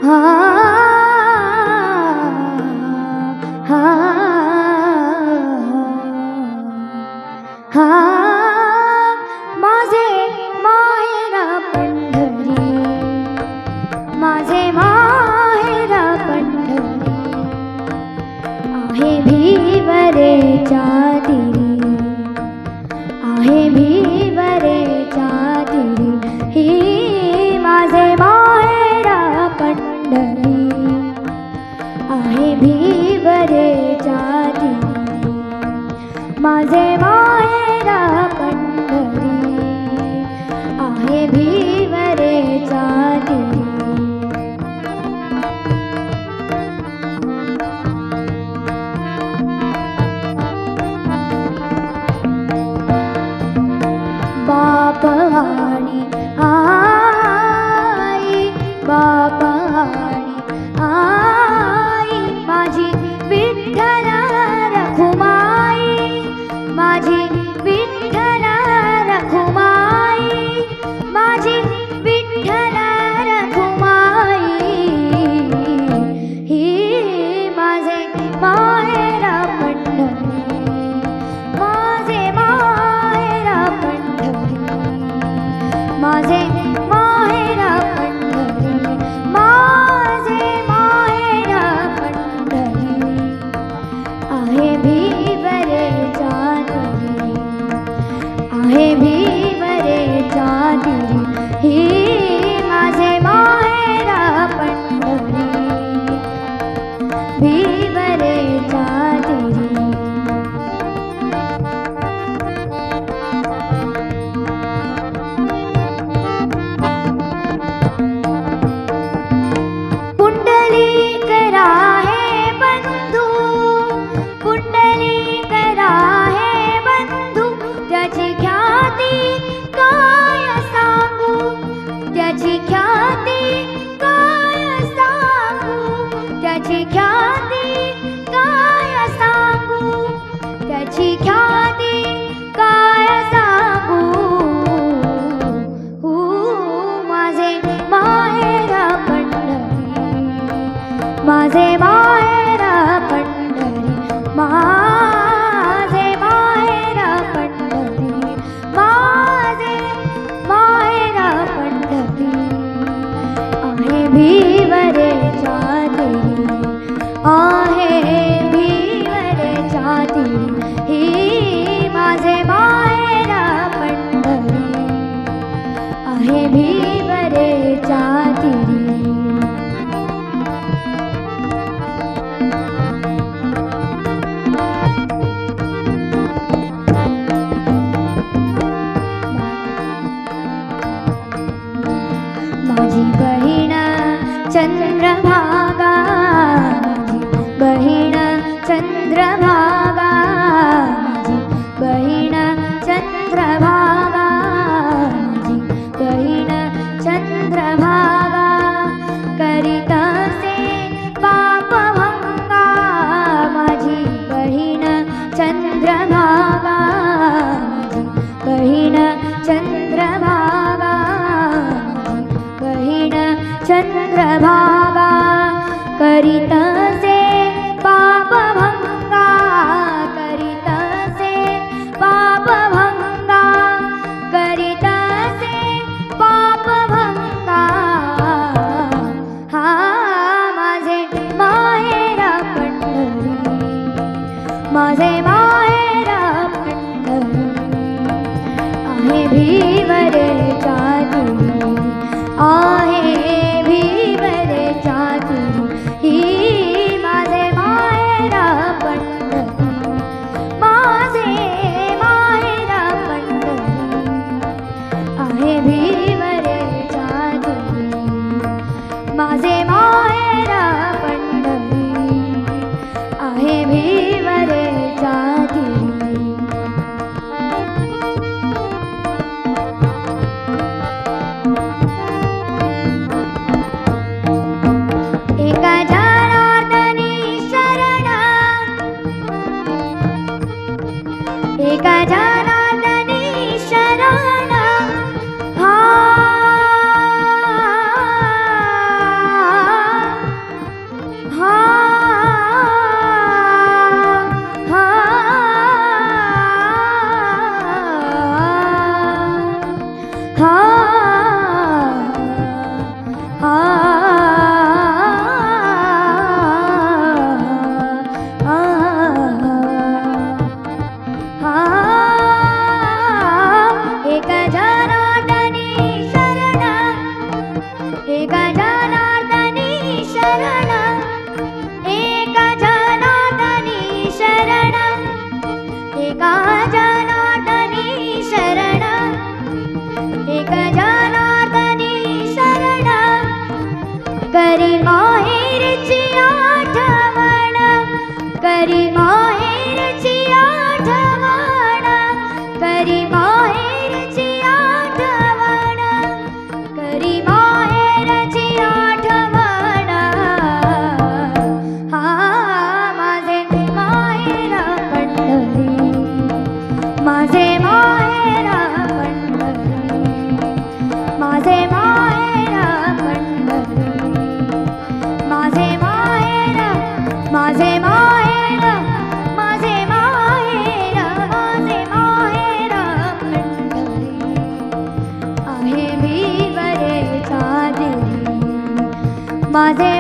हा हा हा माझे माहेरा पंढरी, माझे माहेरा पंढरी आहे भिवरेच्या तिरी, आहे भिवरेच्या तिरी ही माझे माहेरा पंढरी, आहे भिवरेच्या तिरी माझे माहेरा पंढरी, आहे भिवरेच्या तिरी. बाप आणि आई, बाप आणि आई माझी विठ्ठल रखुमाई, माझी विठ्ठल रखुमाई, माझी विठ्ठल रखुमाई ही माझे माहेरा पंढरी, माझे माहेरा पंढरी, माझे माहेरा पंढरी, माझे माहेरा पंढरी आहे भिवरेच्या तिरी, आहे भिवरेच्या तिरी ही माझे माहेरा पंढरी, भिवरेच्या तिरी. पुंडलिक राहे बंधू, पुंडलिक राहे बंधू त्याची ख्याती काय सांगू, त्याची ख्याती काय सांगू, त्याची ख्याती काय सांगू, त्याची ख्याती काय सांगू माझे माहेरा पंढरी, माझे माहेरा पंढरी, माझे माहेरा पंढरी, माझे माहेरा पंढरी आहे भिवरेच्या तिरी, आहे भिवरेच्या तिरी ही माझे माहेरा पंढरी, आहे भिवरेच्या तिरी. माझी बहीण चंद्रभागा, माझी बहीण चंद्रभागा, माझी बहीण चंद्रभागा, माझी बहीण चंद्रभागा करीत असे पापभंगा, माझी बहीण चंद्रभागा, माझी बहीण चंद्रभागा, बहीण चंद्रभागा करीत असे पापभंगा, करीत असे पापभंगा, करीत असे पापभंगा हा माझे माहेरा पंढरी, माझे माहेरा पंढरी आहे भिवरेच्या तिरी, आहे भिवरेच्या तिरी ही माझे माहेरा पंढरी, माझे माहेरा पंढरी आहे भिवरेच्या तिरी, माझे माहेरा पंढरी आहे भिवरेच्या तिरी. एका जनार्दनी शरण, एका जनार्दनी शरण हा हा हा एक जनार्दनी शरण एक जनार्दनी शरण एक जनार्दनी शरण एक जनार्दनी शरण एक जनार्दनी शरण करी माहेरची आठवण करी माहेरची आठवण करी माहेरची आठवण करी माहेरची आठवण हा माझे माहेर पंढरी माझे माहेर पंढरी माझे माहेर पंढरी माझे माहेर माझे माहेर माझे माहेर माझे माहेर पंढरी आहे मी बरे चालली माझे